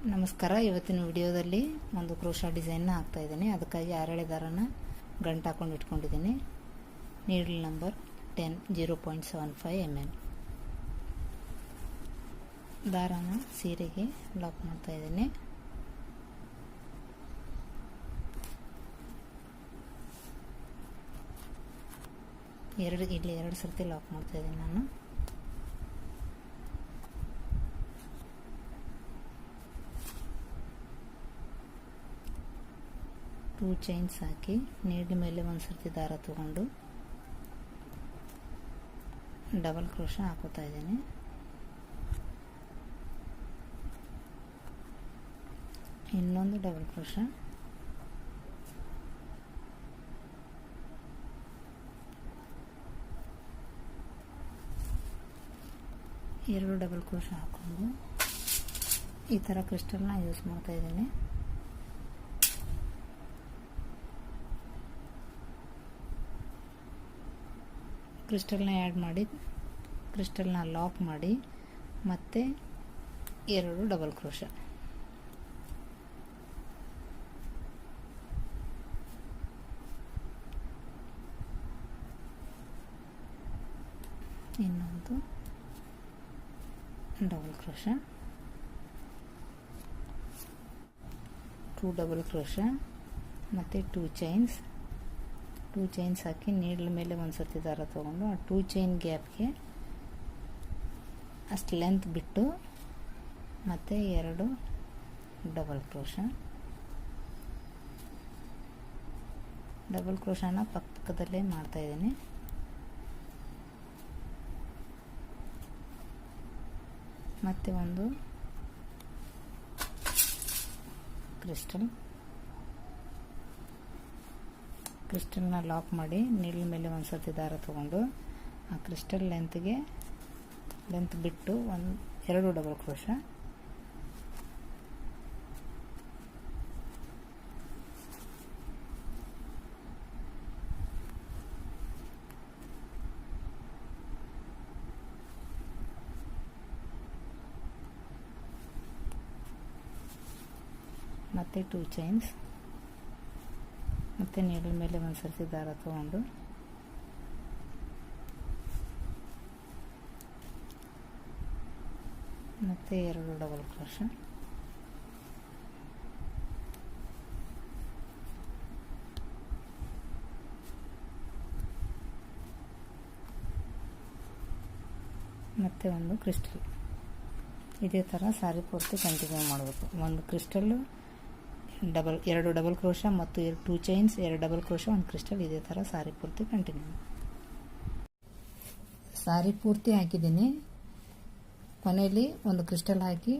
ನಮಸ್ಕಾರ. ಇವತ್ತಿನ ವಿಡಿಯೋದಲ್ಲಿ ಒಂದು ಕ್ರೋಶಾ ಡಿಸೈನ್ನ ಹಾಕ್ತಾ ಇದ್ದೀನಿ. ಅದಕ್ಕಾಗಿ ಆರಳೆ ದಾರನ ಗಂಟು ಹಾಕೊಂಡು ಇಟ್ಕೊಂಡಿದ್ದೀನಿ. Needle number 10 0.75 mm. ದಾರನ ಸೀರೆಗೆ ಲಾಕ್ ಮಾಡ್ತಾ ಇದ್ದೀನಿ. ಇಲ್ಲಿ ಎರಡು ಸರ್ತಿ ಲಾಕ್ ಮಾಡ್ತಾ ಇದ್ದೀನಿ ನಾನು. ಟೂ ಚೈನ್ಸ್ ಹಾಕಿ ನೀಡಿನ ಮೇಲೆ ಒಂದು ಸರ್ತಿ ದಾರ ತಗೊಂಡು ಡಬಲ್ ಕ್ರೋಶಾ ಹಾಕೋತಾ ಇದ್ದೀನಿ. ಇನ್ನೊಂದು ಡಬಲ್ ಕ್ರೋಶಾ, ಎರಡು ಡಬಲ್ ಕ್ರೋಶಾ ಹಾಕೊಂಡು ಈ ಥರ ಕ್ರಿಸ್ಟಲ್ನ ಯೂಸ್ ಮಾಡ್ತಾ ಇದ್ದೀನಿ. ಕ್ರಿಸ್ಟಲ್ನ ಆ್ಯಡ್ ಮಾಡಿ ಕ್ರಿಸ್ಟಲ್ನ ಲಾಕ್ ಮಾಡಿ ಮತ್ತೆ ಎರಡು ಡಬಲ್ ಕ್ರೋಶಾ, ಇನ್ನೊಂದು double crochet, two double crochet ಮತ್ತು ಟೂ ಚೈನ್ಸ್ ಹಾಕಿ ನೀಡಲ್ ಮೇಲೆ ಒಂದು ಸರ್ತಿ ದಾರ ತಗೊಂಡು ಆ ಟೂ ಚೈನ್ ಗ್ಯಾಪ್ಗೆ ಅಷ್ಟು ಲೆಂತ್ ಬಿಟ್ಟು ಮತ್ತು ಎರಡು ಡಬಲ್ ಕ್ರೋಶಾನ ಪಕ್ಕದಲ್ಲೇ ಮಾಡ್ತಾಯಿದ್ದೀನಿ. ಮತ್ತು ಒಂದು ಕ್ರಿಸ್ಟಲ್ನ ಲಾಕ್ ಮಾಡಿ ನೀಡಲ್ ಮೇಲೆ ಒಂದು ಸರ್ತಿ ದಾರ ತಗೊಂಡು ಆ ಕ್ರಿಸ್ಟಲ್ ಲೆಂತ್ ಬಿಟ್ಟು ಎರಡು ಡಬಲ್ ಕ್ರೋಶಾ, ಮತ್ತು ಟೂ ಚೈನ್ಸ್ ಮತ್ತು ನೀಡಲ್ ಮೇಲೆ ಒಂದು ಸರ್ತಿ ದಾರ ತಗೊಂಡು ಮತ್ತು ಎರಡು ಡಬಲ್ ಕ್ರೋಶಾ, ಮತ್ತು ಒಂದು ಕ್ರಿಸ್ಟಲ್. ಇದೇ ಥರ ಸಾರಿ ಪೂರ್ತಿ ಕಂಟಿನ್ಯೂ ಮಾಡಬೇಕು. ಒಂದು ಕ್ರಿಸ್ಟಲ್ಲು ಎರಡು ಡಬಲ್ ಕ್ರೋಶಾ ಮತ್ತು ಟೂ ಚೈನ್ಸ್, ಎರಡು ಡಬಲ್ ಕ್ರೋಶಾ, ಒಂದು ಕ್ರಿಸ್ಟಲ್. ಇದೇ ಥರ ಸಾರಿ ಪೂರ್ತಿ ಕಂಟಿನ್ಯೂ. ಸಾರಿ ಪೂರ್ತಿ ಹಾಕಿದ್ದೀನಿ. ಕೊನೆಯಲ್ಲಿ ಒಂದು ಕ್ರಿಸ್ಟಲ್ ಹಾಕಿ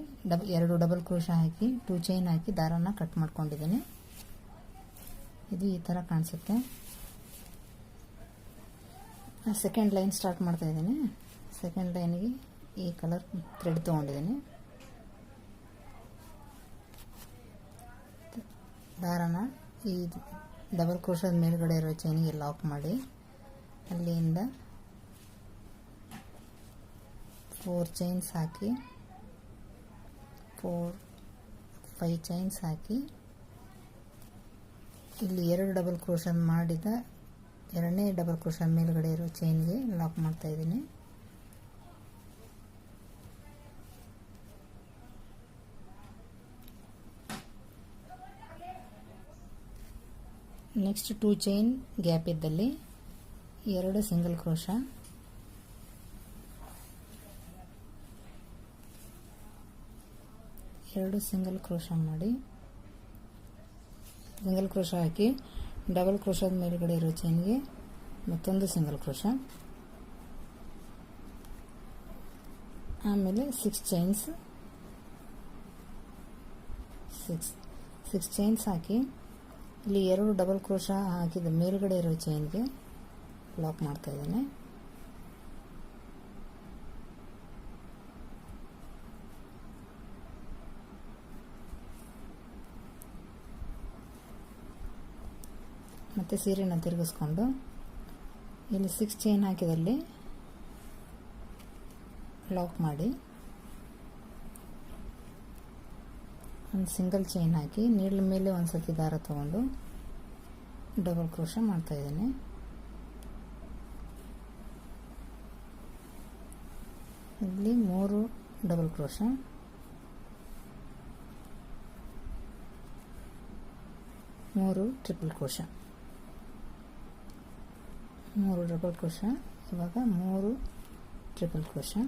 ಎರಡು ಡಬಲ್ ಕ್ರೋಶಾ ಹಾಕಿ ಟೂ ಚೈನ್ ಹಾಕಿ ದಾರನ ಕಟ್ ಮಾಡ್ಕೊಂಡಿದ್ದೀನಿ. ಇದು ಈ ಥರ ಕಾಣಿಸುತ್ತೆ. ಸೆಕೆಂಡ್ ಲೈನ್ ಸ್ಟಾರ್ಟ್ ಮಾಡ್ತಾ ಇದ್ದೀನಿ. ಸೆಕೆಂಡ್ ಲೈನ್ಗೆ ಈ ಕಲರ್ ಥ್ರೆಡ್ ತೊಗೊಂಡಿದ್ದೀನಿ. ದಾರನ ಈ ಡಬಲ್ ಕ್ರೋಶಾದ ಮೇಲ್ಗಡೆ ಇರೋ ಚೈನಿಗೆ ಲಾಕ್ ಮಾಡಿ ಅಲ್ಲಿಂದ 4 ಚೈನ್ಸ್ ಹಾಕಿ 5 ಚೈನ್ಸ್ ಹಾಕಿ ಇಲ್ಲಿ ಎರಡು ಡಬಲ್ ಕ್ರೋಶಾ ಮಾಡಿದ ಎರಡನೇ ಡಬಲ್ ಕ್ರೋಶಾ ಮೇಲ್ಗಡೆ ಇರೋ ಚೈನ್ಗೆ ಲಾಕ್ ಮಾಡ್ತಾ ಇದ್ದೀನಿ. ನೆಕ್ಸ್ಟ್ ಟೂ ಚೈನ್ ಗ್ಯಾಪ್ ಇದ್ದಲ್ಲಿ ಎರಡು ಸಿಂಗಲ್ ಕ್ರೋಶಾ, ಮಾಡಿ ಸಿಂಗಲ್ ಕ್ರೋಶಾ ಹಾಕಿ ಡಬಲ್ ಕ್ರೋಶಾದ ಮೇಲ್ಗಡೆ ಇರೋ ಚೈನ್ಗೆ ಮತ್ತೊಂದು ಸಿಂಗಲ್ ಕ್ರೋಶಾ, ಆಮೇಲೆ 6 ಚೈನ್ಸ್ ಹಾಕಿ ಇಲ್ಲಿ ಎರಡು ಡಬಲ್ ಕ್ರೋಶಾ ಹಾಕಿದ ಮೇಲ್ಗಡೆ ಇರೋ ಚೈನ್ಗೆ ಲಾಕ್ ಮಾಡ್ತಾ ಇದ್ದೇನೆ. ಮತ್ತು ಸೀರೆನ ತಿರುಗಿಸ್ಕೊಂಡು ಇಲ್ಲಿ 6 ಚೈನ್ ಹಾಕಿದಲ್ಲಿ ಲಾಕ್ ಮಾಡಿ ಒಂದು ಸಿಂಗಲ್ ಚೈನ್ ಹಾಕಿ ನೀಡ್ಲ್ ಮೇಲೆ ಒಂದು ಸರ್ತಿ ದಾರ ತಗೊಂಡು ಡಬಲ್ ಕ್ರೋಶೆ ಮಾಡ್ತಾಯಿದ್ದೀನಿ. ಇಲ್ಲಿ 3 double crochet, 3 triple crochet, 3 double crochet, ಇವಾಗ 3 ಟ್ರಿಪಲ್ ಕ್ರೋಶೆ,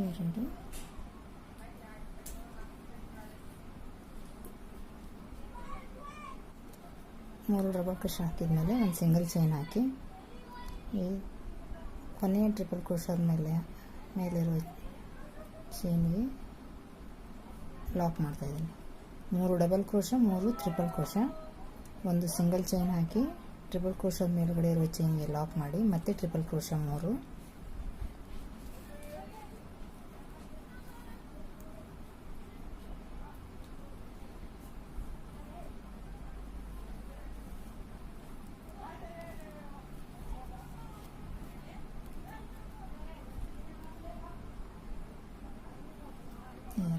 ಎರಡು, 3 ಡಬಲ್ ಕ್ರೋಶೆ ಹಾಕಿದ್ಮೇಲೆ ಒಂದು ಸಿಂಗಲ್ ಚೈನ್ ಹಾಕಿ ಈ ಕೊನೆಯ ಟ್ರಿಪಲ್ ಕ್ರೋಶೆ ಮೇಲಿರೋ ಚೈನ್ಗೆ ಲಾಕ್ ಮಾಡ್ತಾಯಿದ್ದೀನಿ. 3 ಡಬಲ್ ಕ್ರೋಶೆ, 3 ಟ್ರಿಪಲ್ ಕ್ರೋಶೆ, ಒಂದು ಸಿಂಗಲ್ ಚೈನ್ ಹಾಕಿ ಟ್ರಿಪಲ್ ಕ್ರೋಶೆ ಮೇಲ್ಗಡೆ ಇರೋ ಚೈನ್ಗೆ ಲಾಕ್ ಮಾಡಿ ಮತ್ತೆ ಟ್ರಿಪಲ್ ಕ್ರೋಶೆ 3,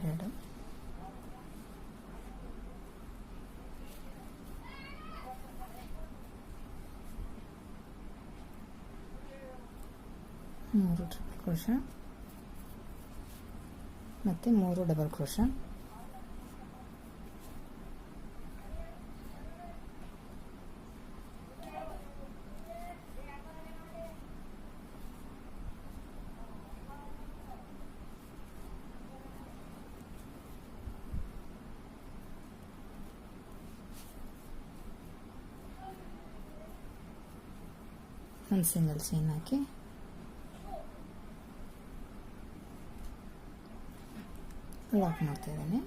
ಎರಡು, 3 ಟ್ರಿಪಲ್ ಕ್ರೋಶೆ ಮತ್ತು 3 ಡಬಲ್ ಕ್ರೋಶೆ, ಒಂದು ಸಿಂಗಲ್ ಚೈನ್ ಹಾಕಿ ಲಾಕ್ ಮಾಡ್ತಾಯಿದ್ದೀನಿ.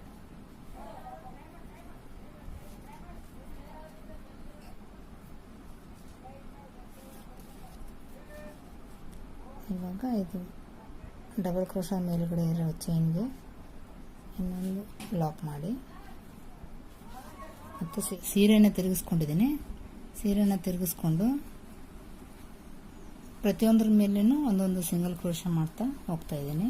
ಇವಾಗ ಇದು ಡಬಲ್ ಕ್ರೋಶೆ ಮೇಲ್ಗಡೆ ಇರೋ ಚೈನ್ಗೆ ಇನ್ನೊಂದು ಲಾಕ್ ಮಾಡಿ ಮತ್ತು ಸೀರೆನ ತಿರುಗಿಸ್ಕೊಂಡಿದ್ದೀನಿ. ಸೀರೆನ ತಿರುಗಿಸ್ಕೊಂಡು ಪ್ರತಿಯೊಂದರ ಮೇಲೇನೂ ಒಂದೊಂದು ಸಿಂಗಲ್ ಕ್ರೋಶೆ ಮಾಡ್ತಾ ಹೋಗ್ತಾಯಿದ್ದೀನಿ.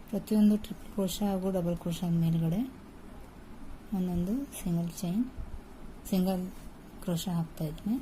ಪ್ರತಿಯೊಂದು ಟ್ರಿಪಲ್ ಕ್ರೋಶೆ ಹಾಗೂ ಡಬಲ್ ಕ್ರೋಶೆ ಮೇಲ್ಗಡೆ ಒಂದೊಂದು ಸಿಂಗಲ್ ಕ್ರೋಶೆ ಹಾಕ್ತಾಯಿದ್ದೀನಿ.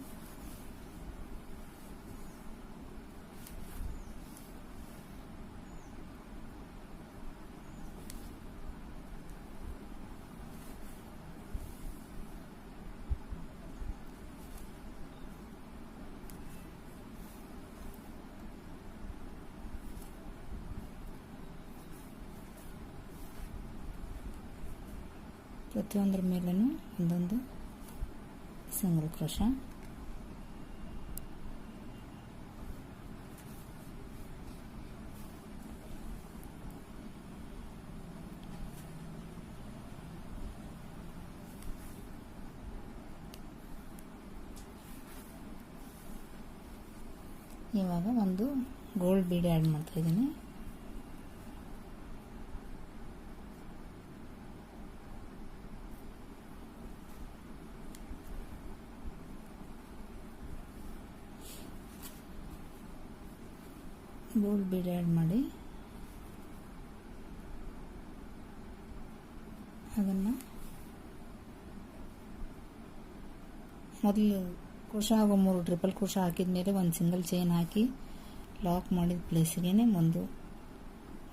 ಪ್ರತಿಯೊಂದರ ಮೇಲೂ ಒಂದೊಂದು ಸಿಂಗಲ್ ಕ್ರೋಶೆ, ಇವಾಗ ಒಂದು ಗೋಲ್ಡ್ ಬೀಡ್ ಆ್ಯಡ್ ಮಾಡ್ತಾಯಿದ್ದೀನಿ. ಗೋಲ್ಡ್ ಬೀಡ್ ಆ್ಯಡ್ ಮಾಡಿ ಅದನ್ನು ಮೊದಲು ಕ್ರೋಶೆ ಹಾಗೂ 3 ಟ್ರಿಪಲ್ ಕ್ರೋಶೆ ಹಾಕಿದ ಮೇಲೆ ಒಂದು ಸಿಂಗಲ್ ಚೈನ್ ಹಾಕಿ ಲಾಕ್ ಮಾಡಿದ ಪ್ಲೇಸಿಗೆ ಒಂದು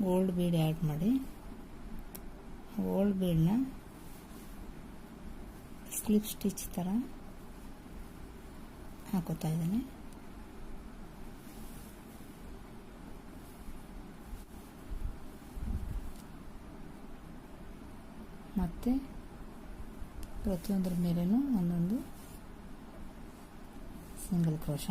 ಗೋಲ್ಡ್ ಬೀಡ್ ಆ್ಯಡ್ ಮಾಡಿ ಗೋಲ್ಡ್ ಬೀಡನ್ನ ಸ್ಲಿಪ್ ಸ್ಟಿಚ್ ಥರ ಹಾಕೋತಾ ಇದ್ದೀನಿ. ಮತ್ತು ಪ್ರತಿಯೊಂದರ ಮೇಲೇನೂ ಒಂದೊಂದು ಡಬಲ್ ಕ್ರೋಶ.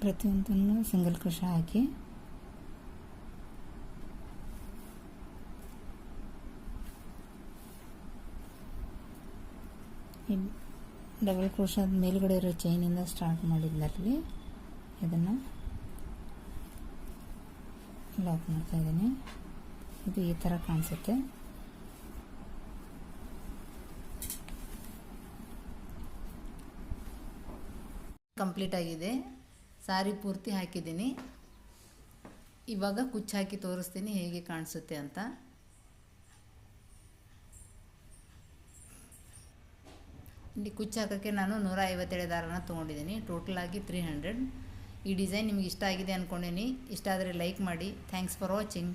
ಪ್ರತಿಯೊಂದನ್ನು ಸಿಂಗಲ್ ಕ್ರೋಶ ಹಾಕಿ ಡಬಲ್ ಕ್ರೋಶ ಮೇಲ್ಗಡೆ ಇರೋ ಚೈನಿಂದ ಸ್ಟಾರ್ಟ್ ಮಾಡಿದ್ದಲ್ಲಿ ಇದನ್ನು ಲಾಕ್ ಮಾಡ್ತಾ ಇದ್ದೀನಿ. ಇದು ಈ ಥರ ಕಾಣಿಸುತ್ತೆ. ಕಂಪ್ಲೀಟ್ ಆಗಿದೆ. ಸಾರಿ ಪೂರ್ತಿ ಹಾಕಿದ್ದೀನಿ. ಇವಾಗ ಕುಚ್ಚು ಹಾಕಿ ತೋರಿಸ್ತೀನಿ ಹೇಗೆ ಕಾಣಿಸುತ್ತೆ ಅಂತ. ಇಲ್ಲಿ ಕುಚ್ಚು ಹಾಕೋಕ್ಕೆ ನಾನು 157 ದಾರನ ತೊಗೊಂಡಿದ್ದೀನಿ. ಟೋಟಲಾಗಿ 300. ಈ ಡಿಸೈನ್ ನಿಮಗೆ ಇಷ್ಟ ಆಗಿದೆ ಅಂದ್ಕೊಂಡೀನಿ. ಇಷ್ಟ ಆದರೆ ಲೈಕ್ ಮಾಡಿ. Thanks for watching.